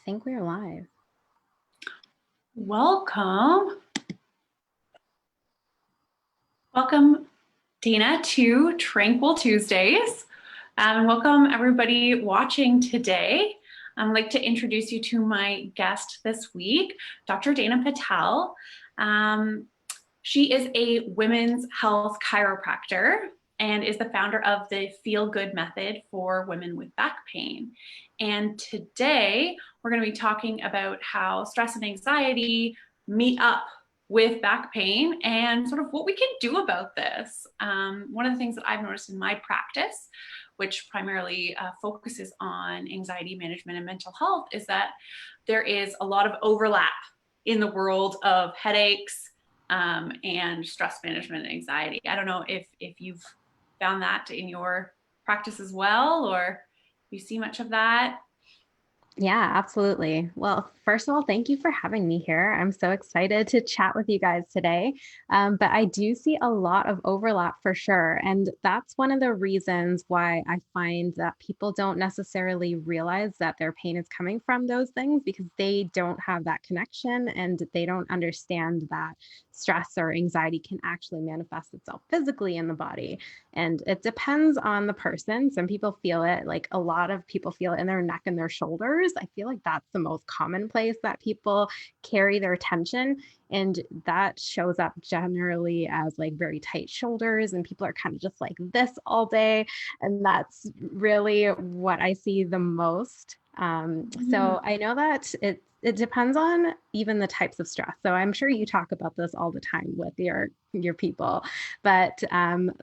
think we're live. Welcome. Welcome, Dana, to Tranquil Tuesdays. Welcome everybody watching today. I'd like to introduce you to my guest this week, Dr. Daina Patel. She is a women's health chiropractor and is the founder of the Feel Good Method for women with back pain. And today we're going to be talking about how stress and anxiety meet up with back pain and sort of what we can do about this. One of the things that I've noticed in my practice, which primarily focuses on anxiety management and mental health, is that there is a lot of overlap in the world of headaches and stress management and anxiety. I don't know if you've found that in your practice as well, or you see much of that. Yeah, absolutely. Well, first of all, thank you for having me here. I'm so excited to chat with you guys today. But I do see a lot of overlap for sure. And that's one of the reasons why I find that people don't necessarily realize that their pain is coming from those things because they don't have that connection and they don't understand that stress or anxiety can actually manifest itself physically in the body. And it depends on the person. Some people feel it, like a lot of people feel it in their neck and their shoulders. I feel like that's the most common place that people carry their tension. And that shows up generally as like very tight shoulders, and people are kind of just like this all day. And that's really what I see the most. So I know that it depends on even the types of stress. So I'm sure you talk about this all the time with your people, but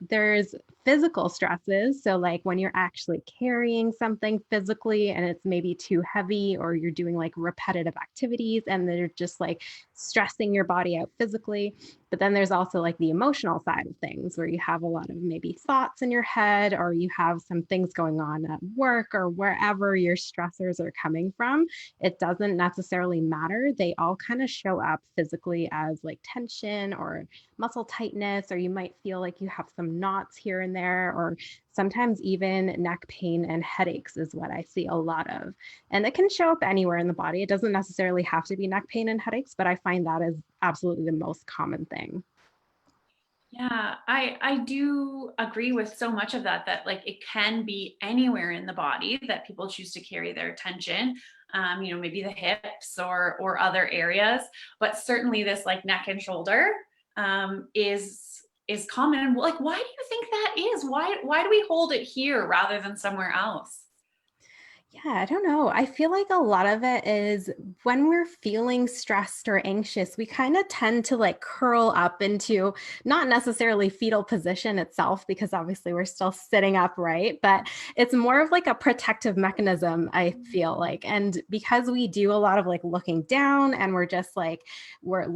there's physical stresses. So like when you're actually carrying something physically and it's maybe too heavy, or you're doing like repetitive activities and they're just like stressing your body out physically. But then there's also like the emotional side of things where you have a lot of maybe thoughts in your head, or you have some things going on at work or wherever your stressors are coming from. It doesn't necessarily matter. They all kind of show up physically as like tension or muscle tightness, or you might feel like you have some knots here and there, or sometimes even neck pain and headaches is what I see a lot of. And it can show up anywhere in the body. It doesn't necessarily have to be neck pain and headaches, but I find that is absolutely the most common thing. Yeah, I do agree with so much of that, that like it can be anywhere in the body that people choose to carry their attention, maybe the hips or other areas, but certainly this like neck and shoulder is common. Like, why do you think that is? Why do we hold it here rather than somewhere else? Yeah, I don't know. I feel like a lot of it is when we're feeling stressed or anxious, we kind of tend to like curl up into not necessarily fetal position itself, because obviously we're still sitting upright, but it's more of like a protective mechanism, I feel like. And because we do a lot of like looking down and we're just like, we're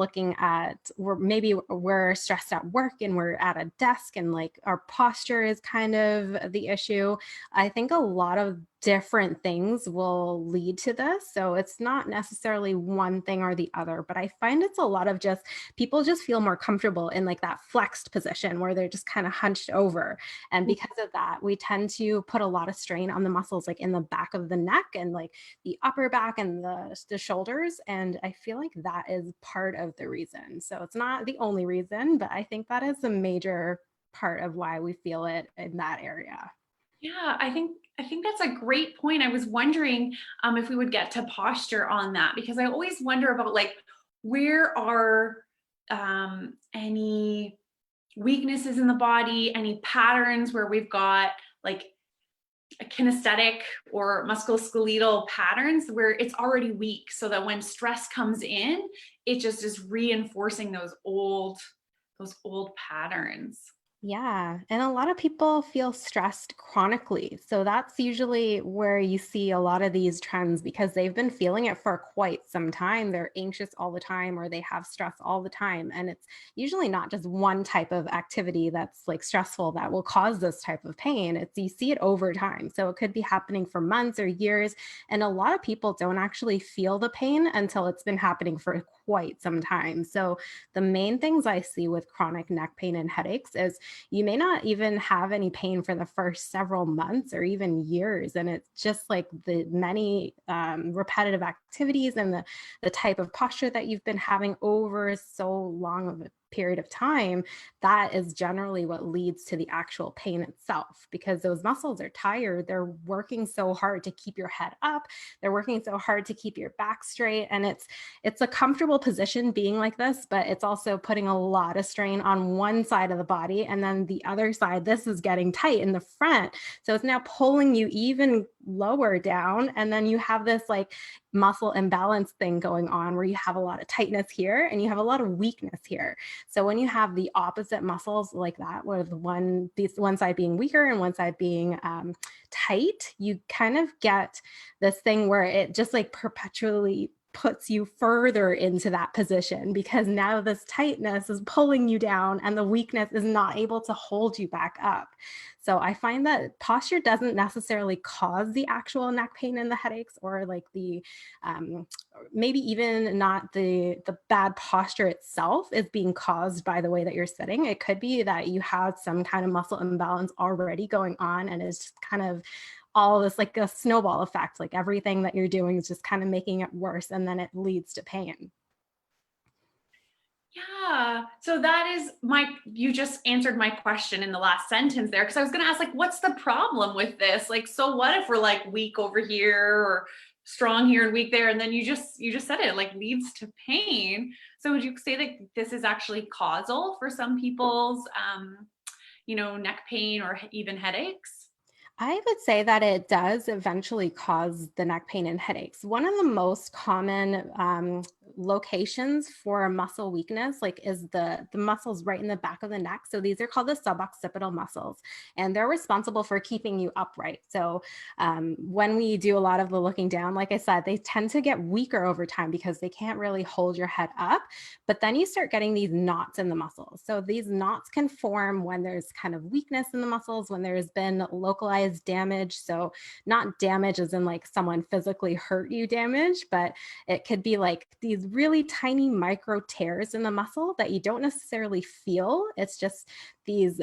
stressed at work and we're at a desk and like our posture is kind of the issue. I think a lot of different things will lead to this. So it's not necessarily one thing or the other, but I find it's a lot of just people just feel more comfortable in like that flexed position where they're just kind of hunched over. And because of that, we tend to put a lot of strain on the muscles like in the back of the neck and like the upper back and the shoulders. And I feel like that is part of the reason. So it's not the only reason, but I think that is a major part of why we feel it in that area. Yeah, I think that's a great point. I was wondering if we would get to posture on that, because I always wonder about like where are any weaknesses in the body, any patterns where we've got like a kinesthetic or musculoskeletal patterns where it's already weak, so that when stress comes in, it just is reinforcing those old patterns. Yeah. And a lot of people feel stressed chronically. So that's usually where you see a lot of these trends because they've been feeling it for quite some time. They're anxious all the time or they have stress all the time. And it's usually not just one type of activity that's like stressful that will cause this type of pain. It's you see it over time. So it could be happening for months or years. And a lot of people don't actually feel the pain until it's been happening for quite some time. So the main things I see with chronic neck pain and headaches is you may not even have any pain for the first several months or even years. And it's just like the many repetitive activities and the type of posture that you've been having over so long of a period of time, that is generally what leads to the actual pain itself, because those muscles are tired. They're working so hard to keep your head up. They're working so hard to keep your back straight. And it's a comfortable position being like this, but it's also putting a lot of strain on one side of the body. And then the other side, this is getting tight in the front. So it's now pulling you even lower down. And then you have this like muscle imbalance thing going on where you have a lot of tightness here and you have a lot of weakness here. So when you have the opposite muscles like that, where one side being weaker and one side being tight, you kind of get this thing where it just like perpetually puts you further into that position, because now this tightness is pulling you down and the weakness is not able to hold you back up. So I find that posture doesn't necessarily cause the actual neck pain and the headaches, or like the maybe even not the bad posture itself is being caused by the way that you're sitting. It could be that you have some kind of muscle imbalance already going on, and it's just kind of all this like a snowball effect, like everything that you're doing is just kind of making it worse, and then it leads to pain. Yeah. So you just answered my question in the last sentence there. Cause I was going to ask, like, what's the problem with this? Like, so what if we're like weak over here or strong here and weak there? And then you just said it like leads to pain. So would you say that this is actually causal for some people's, neck pain or even headaches? I would say that it does eventually cause the neck pain and headaches. One of the most common locations for muscle weakness, like, is the muscles right in the back of the neck. So these are called the suboccipital muscles, and they're responsible for keeping you upright. So when we do a lot of the looking down, like I said, they tend to get weaker over time because they can't really hold your head up. But then you start getting these knots in the muscles. So these knots can form when there's kind of weakness in the muscles, when there's been localized damage. So not damage as in like someone physically hurt you damage, but it could be like these really tiny micro tears in the muscle that you don't necessarily feel. It's just these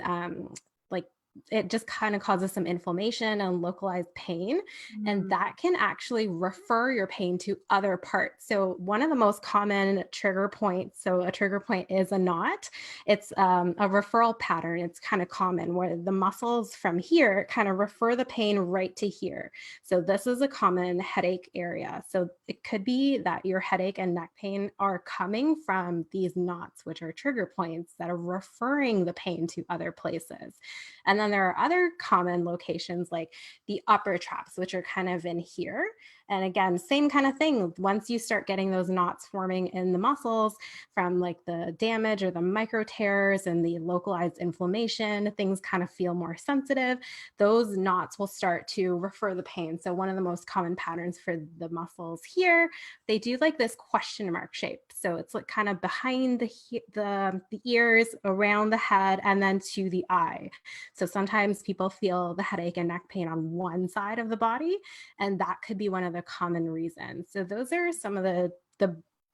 like it just kind of causes some inflammation and localized pain. And Mm. that can actually refer your pain to other parts. So, one of the most common trigger points, so a trigger point is a knot. It's a referral pattern. It's kind of common where the muscles from here kind of refer the pain right to here. So, this is a common headache area. So, it could be that your headache and neck pain are coming from these knots, which are trigger points that are referring the pain to other places. And then there are other common locations like the upper traps, which are kind of in here. And again, same kind of thing. Once you start getting those knots forming in the muscles from like the damage or the micro tears and the localized inflammation, things kind of feel more sensitive. Those knots will start to refer the pain. So one of the most common patterns for the muscles here, they do like this question mark shape. So it's like kind of behind the ears, around the head, and then to the eye. So sometimes people feel the headache and neck pain on one side of the body, and that could be one of the common reasons. So those are some of the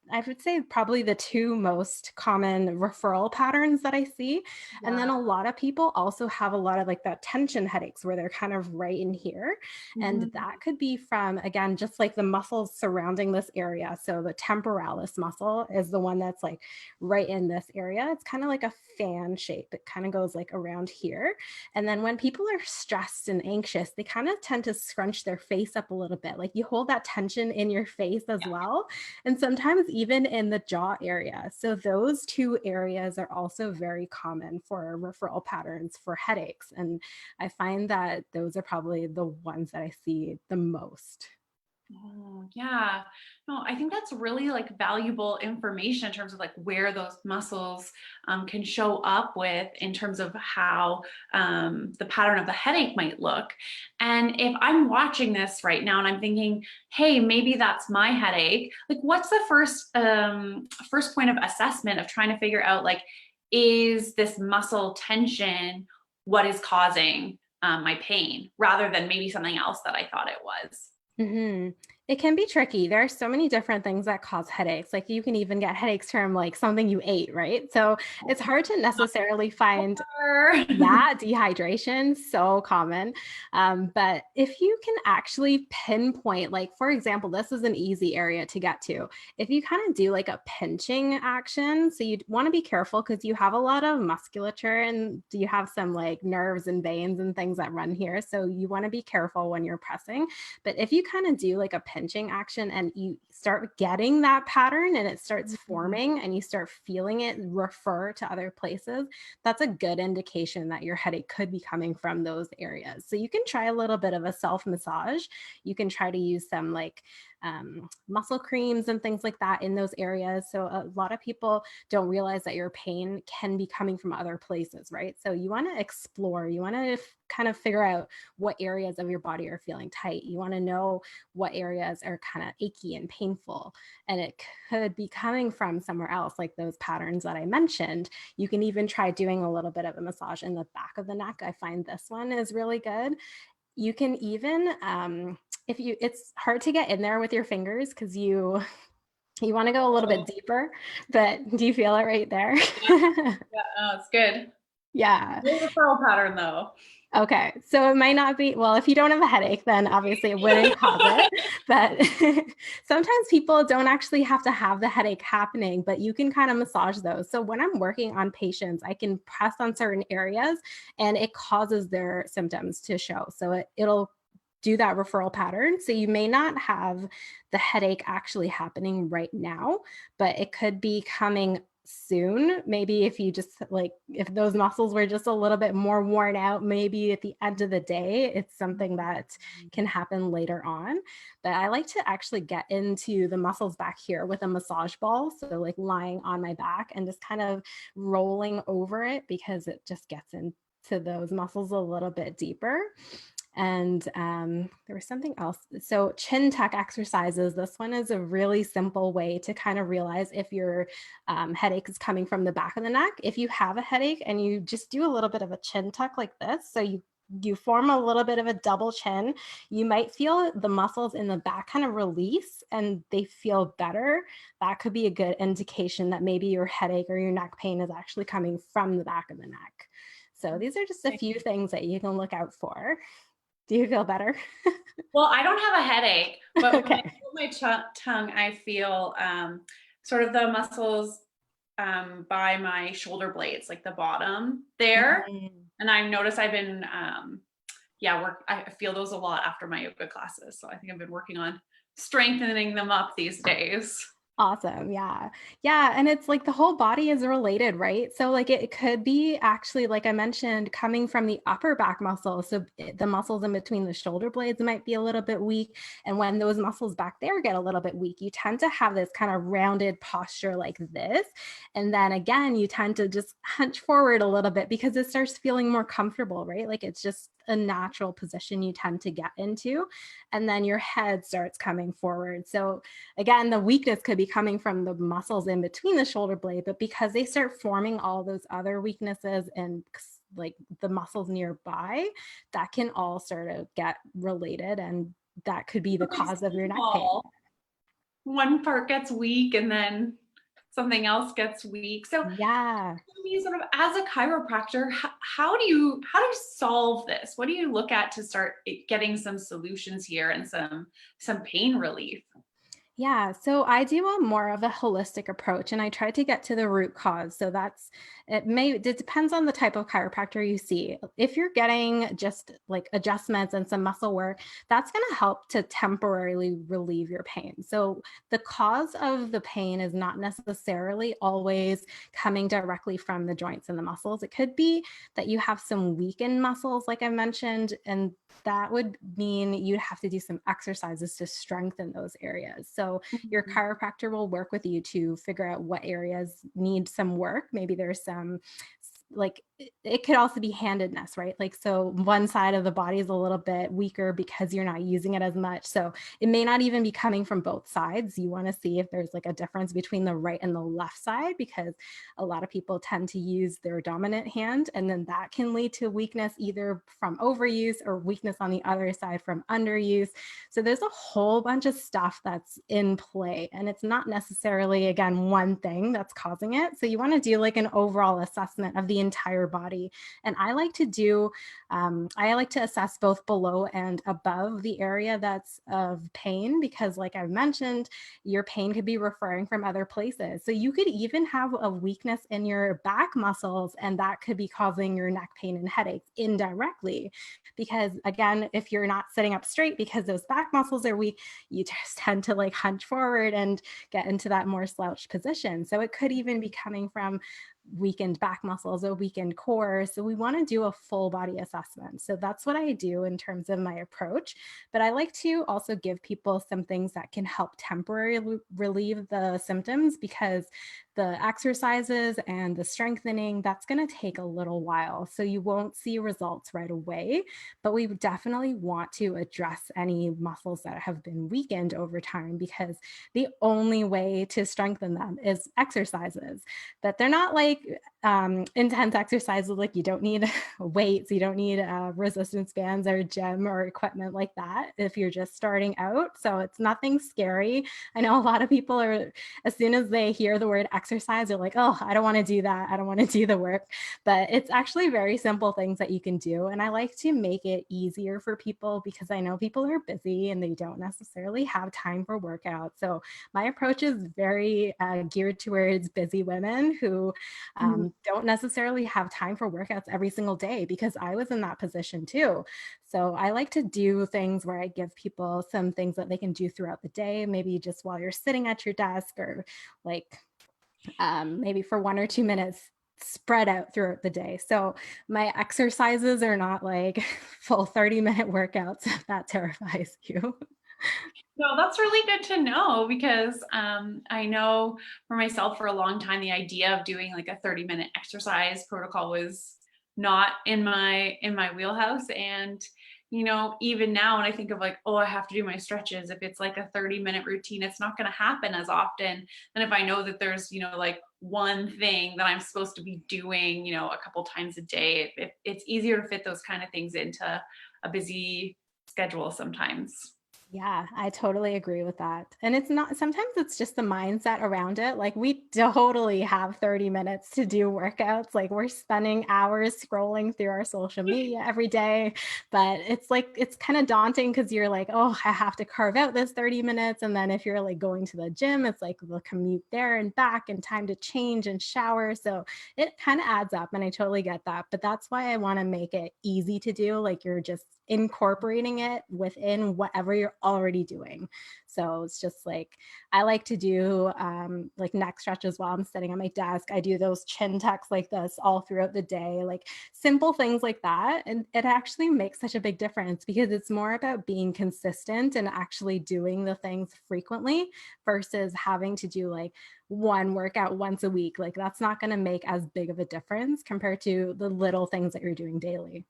I would say probably the two most common referral patterns that I see. And then Yeah. a lot of people also have a lot of like that tension headaches where they're kind of right in here. And Mhm. that could be from, again, just like the muscles surrounding this area. So the temporalis muscle is the one that's like right in this area. It's kind of like a fan shape. It kind of goes like around here. And then when people are stressed and anxious, they kind of tend to scrunch their face up a little bit. Like you hold that tension in your face as well. And sometimes even in the jaw area. So those two areas are also very common for referral patterns for headaches. And I find that those are probably the ones that I see the most. Oh, yeah. No, I think that's really like valuable information in terms of like where those muscles can show up with in terms of how the pattern of the headache might look. And if I'm watching this right now and I'm thinking, hey, maybe that's my headache, like what's the first point of assessment of trying to figure out like, is this muscle tension what is causing my pain rather than maybe something else that I thought it was? Mhm. It can be tricky. There are so many different things that cause headaches. Like you can even get headaches from like something you ate, right? So it's hard to necessarily find. Yeah, dehydration, so common. But if you can actually pinpoint, like, for example, this is an easy area to get to. If you kind of do like a pinching action, so you want to be careful because you have a lot of musculature and you have some like nerves and veins and things that run here. So you want to be careful when you're pressing. But if you kind of do like a pinching action and you start getting that pattern and it starts forming and you start feeling it refer to other places, that's a good indication that your headache could be coming from those areas. So you can try a little bit of a self massage. You can try to use some like muscle creams and things like that in those areas. So a lot of people don't realize that your pain can be coming from other places, right? So you want to explore, you want to kind of figure out what areas of your body are feeling tight. You want to know what areas are kind of achy and painful. And it could be coming from somewhere else, like those patterns that I mentioned. You can even try doing a little bit of a massage in the back of the neck. I find this one is really good. You can even, if you, it's hard to get in there with your fingers because you want to go a little bit deeper, but do you feel it right there? Yeah, yeah, oh, it's good. Yeah. No referral pattern though. Okay. So it might not be, well, if you don't have a headache, then obviously it wouldn't cause it. But sometimes people don't actually have to have the headache happening, but you can kind of massage those. So when I'm working on patients, I can press on certain areas and it causes their symptoms to show. So it'll do that referral pattern. So you may not have the headache actually happening right now, but it could be coming soon. Maybe if you just like, if those muscles were just a little bit more worn out, maybe at the end of the day, it's something that can happen later on. But I like to actually get into the muscles back here with a massage ball. So, like lying on my back and just kind of rolling over it because it just gets into those muscles a little bit deeper. And there was something else. So chin tuck exercises. This one is a really simple way to kind of realize if your headache is coming from the back of the neck. If you have a headache and you just do a little bit of a chin tuck like this, so you form a little bit of a double chin, you might feel the muscles in the back kind of release and they feel better. That could be a good indication that maybe your headache or your neck pain is actually coming from the back of the neck. So these are just a few things that you can look out for. Do you feel better? Well, I don't have a headache, but when I Okay. hold my tongue, I feel sort of the muscles by my shoulder blades, like the bottom there. Mhm. And I've noticed I've been, I feel those a lot after my yoga classes. So I think I've been working on strengthening them up these days. Awesome. Yeah. Yeah. And it's like the whole body is related, right? So, like, it could be actually, like I mentioned, coming from the upper back muscles. So, the muscles in between the shoulder blades might be a little bit weak. And when those muscles back there get a little bit weak, you tend to have this kind of rounded posture like this. And then again, you tend to just hunch forward a little bit because it starts feeling more comfortable, right? Like, it's just a natural position you tend to get into. And then your head starts coming forward. So, again, the weakness could be coming from the muscles in between the shoulder blade, but because they start forming all those other weaknesses and like the muscles nearby, that can all sort of get related and that could be the Like cause of your neck pain. snowball. One part gets weak and then something else gets weak. So Yeah. me sort of as a chiropractor, how do you solve this? What do you look at to start getting some solutions here and some pain relief? Yeah, so I do a more of a holistic approach and I try to get to the root cause. So it depends on the type of chiropractor you see. If you're getting just like adjustments and some muscle work, that's going to help to temporarily relieve your pain. So the cause of the pain is not necessarily always coming directly from the joints and the muscles. It could be that you have some weakened muscles, like I mentioned, and that would mean you'd have to do some exercises to strengthen those areas. So your chiropractor will work with you to figure out what areas need some work. Maybe there's some like it could also be handedness, right? Like, so one side of the body is a little bit weaker because you're not using it as much. So it may not even be coming from both sides. You want to see if there's like a difference between the right and the left side, because a lot of people tend to use their dominant hand, and then that can lead to weakness either from overuse or weakness on the other side from underuse. So there's a whole bunch of stuff that's in play, and it's not necessarily, again, one thing that's causing it. So you want to do like an overall assessment of the entire body. And I like to assess both below and above the area that's of pain, because like I've mentioned, your pain could be referring from other places. So you could even have a weakness in your back muscles, and that could be causing your neck pain and headaches indirectly. Because again, if you're not sitting up straight because those back muscles are weak, you just tend to like hunch forward and get into that more slouched position. So it could even be coming from weakened back muscles, a weakened core. So we want to do a full body assessment. So that's what I do in terms of my approach. But I like to also give people some things that can help temporarily relieve the symptoms, because the exercises and the strengthening, that's going to take a little while. So you won't see results right away, but we definitely want to address any muscles that have been weakened over time, because the only way to strengthen them is exercises. But they're not like intense exercises. Like, you don't need weights, you don't need resistance bands or gym or equipment like that if you're just starting out. So it's nothing scary. I know a lot of people are, as soon as they hear the word exercise, they're like, oh, I don't want to do that, I don't want to do the work. But it's actually very simple things that you can do, and I like to make it easier for people, because I know people are busy and they don't necessarily have time for workouts. So my approach is very geared towards busy women who don't necessarily have time for workouts every single day, because I was in that position too. So I like to do things where I give people some things that they can do throughout the day, maybe just while you're sitting at your desk, or like maybe for 1 or 2 minutes spread out throughout the day. So my exercises are not like full 30-minute workouts, if that terrifies you. No, that's really good to know, because I know for myself for a long time, the idea of doing like a 30-minute exercise protocol was not in my wheelhouse. And even now when I think of like, oh, I have to do my stretches, if it's like a 30-minute routine, it's not going to happen as often than if I know that there's, like one thing that I'm supposed to be doing, a couple times a day. It's easier to fit those kind of things into a busy schedule sometimes. Yeah, I totally agree with that. And it's not, sometimes it's just the mindset around it. Like, we totally have 30 minutes to do workouts. Like, we're spending hours scrolling through our social media every day. But it's like, it's kind of daunting, because you're like, oh, I have to carve out this 30 minutes. And then if you're like going to the gym, it's like the commute there and back and time to change and shower. So it kind of adds up. And I totally get that. But that's why I want to make it easy to do. Like, you're just incorporating it within whatever you're already doing. So it's just like, I like to do like neck stretches while I'm sitting at my desk. I do those chin tucks like this all throughout the day, like simple things like that. And it actually makes such a big difference, because it's more about being consistent and actually doing the things frequently, versus having to do like one workout once a week. Like, that's not going to make as big of a difference compared to the little things that you're doing daily.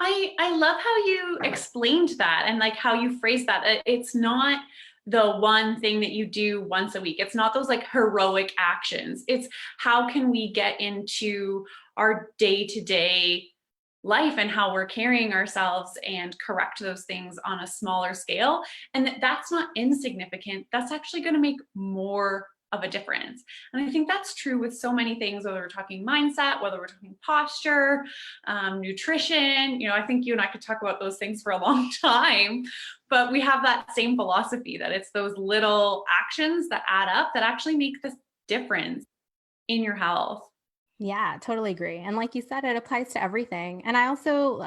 I love how you explained that, and like how you phrased that. It's not the one thing that you do once a week. It's not those like heroic actions. It's how can we get into our day-to-day life and how we're carrying ourselves and correct those things on a smaller scale. And that's not insignificant. That's actually going to make more of a difference. And I think that's true with so many things, whether we're talking mindset, whether we're talking posture, nutrition. I think you and I could talk about those things for a long time, but we have that same philosophy that it's those little actions that add up that actually make this difference in your health. Yeah, totally agree. And like you said, it applies to everything. And I also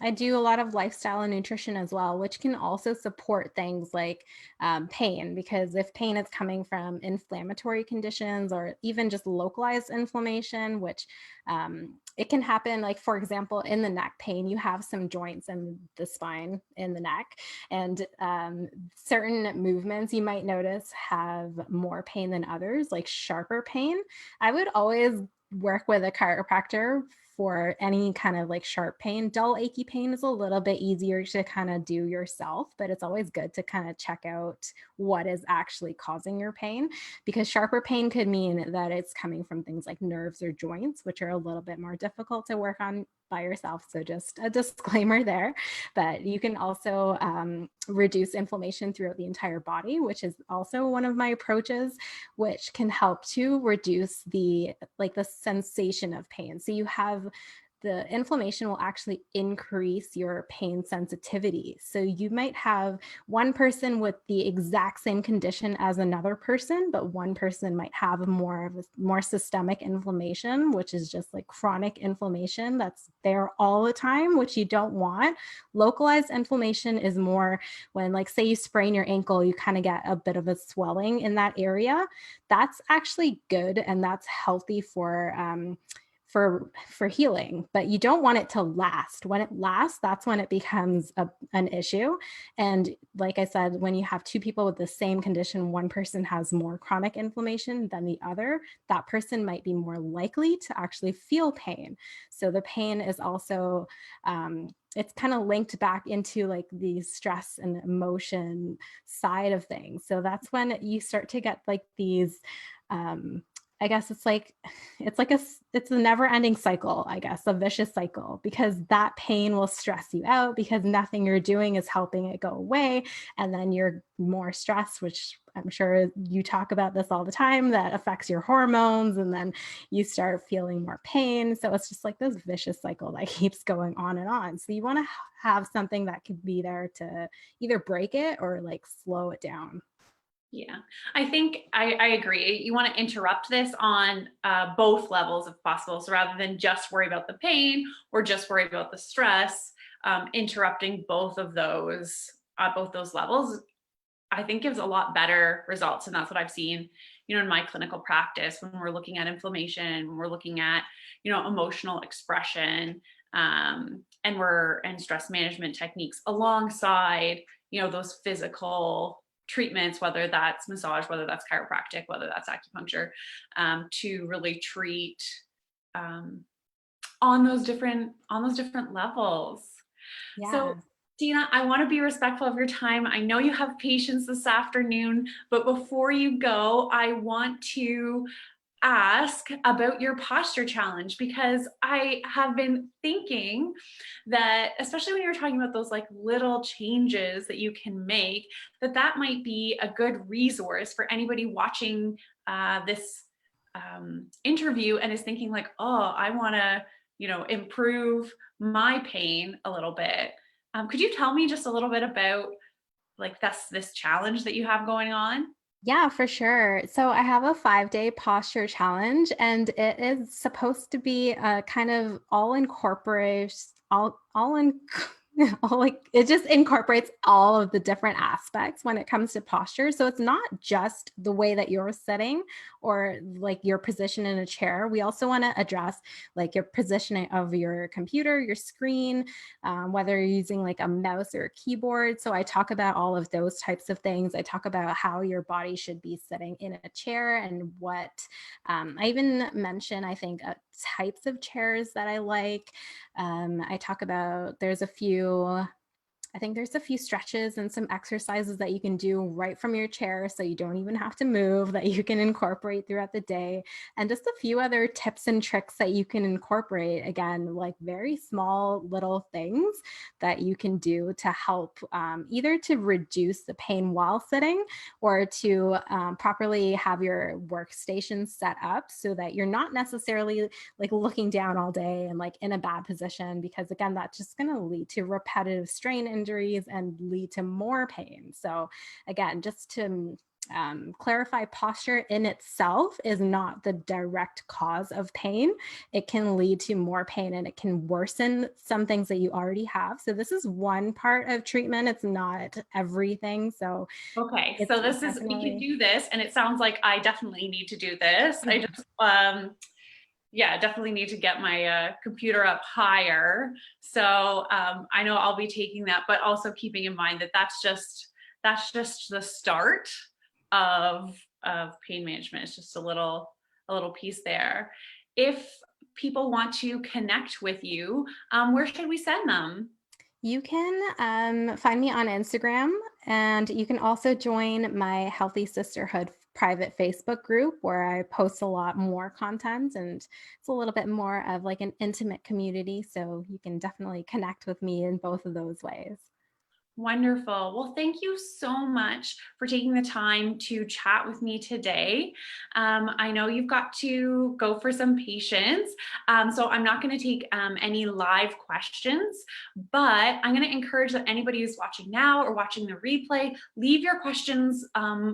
I do a lot of lifestyle and nutrition as well, which can also support things like pain. Because if pain is coming from inflammatory conditions or even just localized inflammation, which it can happen, like for example, in the neck pain, you have some joints in the spine in the neck, and certain movements you might notice have more pain than others, like sharper pain. I would always work with a chiropractor for any kind of like sharp pain. Dull, achy pain is a little bit easier to kind of do yourself, but it's always good to kind of check out what is actually causing your pain, because sharper pain could mean that it's coming from things like nerves or joints, which are a little bit more difficult to work on by yourself. So just a disclaimer there. But you can also reduce inflammation throughout the entire body, which is also one of my approaches, which can help to reduce the sensation of pain. So you have the inflammation will actually increase your pain sensitivity. So you might have one person with the exact same condition as another person, but one person might have more systemic inflammation, which is just like chronic inflammation that's there all the time, which you don't want. Localized inflammation is more when, like, say you sprain your ankle, you kind of get a bit of a swelling in that area. That's actually good and that's healthy for healing, but you don't want it to last. When it lasts, that's when it becomes an issue. And like I said, when you have two people with the same condition, one person has more chronic inflammation than the other, that person might be more likely to actually feel pain. So the pain is also it's kind of linked back into like the stress and emotion side of things. So that's when you start to get like these I guess it's a never ending cycle, I guess, a vicious cycle, because that pain will stress you out because nothing you're doing is helping it go away. And then you're more stressed, which I'm sure you talk about this all the time, that affects your hormones. And then you start feeling more pain. So it's just like this vicious cycle that keeps going on and on. So you want to have something that could be there to either break it or like slow it down. Yeah, I think I agree. You want to interrupt this on both levels if possible. So rather than just worry about the pain or just worry about the stress, interrupting both those levels, I think gives a lot better results. And that's what I've seen, in my clinical practice when we're looking at inflammation, when we're looking at, emotional expression, and stress management techniques alongside, those physical treatments, whether that's massage, whether that's chiropractic, whether that's acupuncture, to really treat on those different levels. So, Yeah. Dina, I want to be respectful of your time. I know you have patients this afternoon, but before you go, I want to ask about your posture challenge, because I have been thinking that, especially when you're talking about those like little changes that you can make, that might be a good resource for anybody watching this interview and is thinking like, oh, I want to, improve my pain a little bit. Could you tell me just a little bit about like this challenge that you have going on? Yeah, for sure. So I have a 5-day posture challenge, and it is supposed to be a kind of all incorporate all in all like it just incorporates all of the different aspects when it comes to posture. So it's not just the way that you're sitting or like your position in a chair. We also want to address like your positioning of your computer, your screen, whether you're using like a mouse or a keyboard. So I talk about all of those types of things. I talk about how your body should be sitting in a chair and what I even mention, I think, types of chairs that I like. I talk about I think there's a few stretches and some exercises that you can do right from your chair so you don't even have to move, that you can incorporate throughout the day. And just a few other tips and tricks that you can incorporate. Again, like very small little things that you can do to help either to reduce the pain while sitting or to properly have your workstation set up so that you're not necessarily like looking down all day and like in a bad position, because again, that's just going to lead to repetitive strain injuries and lead to more pain. So again, just to clarify, posture in itself is not the direct cause of pain. It can lead to more pain and it can worsen some things that you already have. So this is one part of treatment. It's not everything. So Okay, it's so we can definitely do this, and it sounds like I definitely need to do this. I just, yeah, definitely need to get my computer up higher. So I know I'll be taking that, but also keeping in mind that that's just the start of pain management. It's just a little piece there. If people want to connect with you, where should we send them? You can find me on Instagram, and you can also join my Healthy Sisterhood private Facebook group where I post a lot more content and it's a little bit more of like an intimate community. So you can definitely connect with me in both of those ways. Wonderful. Well, thank you so much for taking the time to chat with me today. I know you've got to go for some patients, so I'm not going to take any live questions, but I'm going to encourage that anybody who's watching now or watching the replay, leave your questions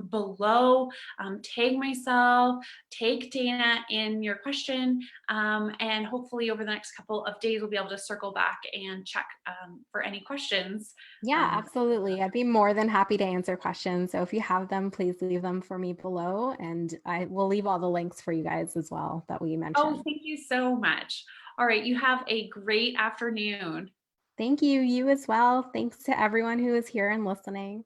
below. Tag myself, take Dana in your question, and hopefully over the next couple of days, we'll be able to circle back and check for any questions. Yeah, absolutely. I'd be more than happy to answer questions. So if you have them, please leave them for me below, and I will leave all the links for you guys as well that we Oh, mentioned. thank you so much. All right, you have a great afternoon. Thank you. You as well. Thanks to everyone who is here and listening.